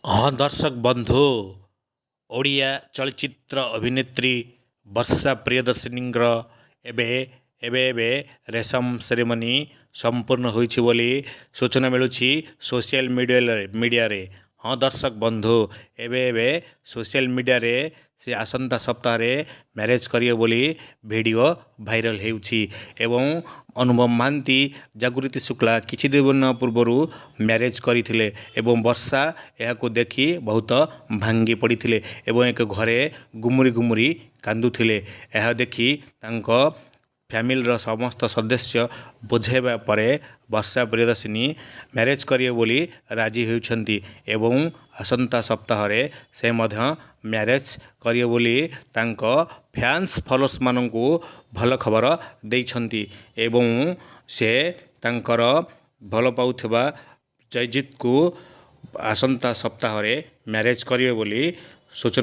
ହଁ ଦର୍ଶକ ବନ୍ଧୁ, ଓଡ଼ିଆ ଚଳଚ୍ଚିତ୍ର ଅଭିନେତ୍ରୀ ବର୍ଷା ପ୍ରିୟଦର୍ଶିନୀଙ୍କର ଏବେ ଏବେ ଏବେ ରେଶମ ସେରିମନି ସମ୍ପୂର୍ଣ୍ଣ ହୋଇଛି ବୋଲି ସୂଚନା ମିଳୁଛି ସୋସିଆଲ ମିଡ଼ିଆରେ। ହଁ ଦର୍ଶକ ବନ୍ଧୁ, ଏବେ ଏବେ ସୋସିଆଲ ମିଡ଼ିଆରେ ସେ ଆସନ୍ତା ସପ୍ତାହରେ ମ୍ୟାରେଜ୍ କରିବେ ବୋଲି ଭିଡ଼ିଓ ଭାଇରାଲ୍ ହେଉଛି ଏବଂ ଅନୁଭବ ମହାନ୍ତି, ଜାଗୃତି ଶୁକ୍ଲା କିଛି ଦିନ ପୂର୍ବରୁ ମ୍ୟାରେଜ୍ କରିଥିଲେ ଏବଂ ବର୍ଷା ଏହାକୁ ଦେଖି ବହୁତ ଭାଙ୍ଗି ପଡ଼ିଥିଲେ ଏବଂ ଏକ ଘରେ ଗୁମୁରି ଗୁମୁରି କାନ୍ଦୁଥିଲେ। ଏହା ଦେଖି ତାଙ୍କ ଫ୍ୟାମିଲିର ସମସ୍ତ ସଦସ୍ୟ ବୁଝାଇବା ପରେ ବର୍ଷା ପ୍ରିୟଦର୍ଶିନୀ ମ୍ୟାରେଜ୍ କରିବେ ବୋଲି ରାଜି ହେଉଛନ୍ତି ଏବଂ ଆସନ୍ତା ସପ୍ତାହରେ ସେ ମଧ୍ୟ ମ୍ୟାରେଜ୍ କରିବେ ବୋଲି ତାଙ୍କ ଫ୍ୟାନ୍ସ ଫଲୋଅର୍ସମାନଙ୍କୁ ଭଲ ଖବର ଦେଇଛନ୍ତି ଏବଂ ସେ ତାଙ୍କର ଭଲ ପାଉଥିବା ଜୟଜିତ୍କୁ ଆସନ୍ତା ସପ୍ତାହରେ ମ୍ୟାରେଜ୍ କରିବେ ବୋଲି ସୂଚନା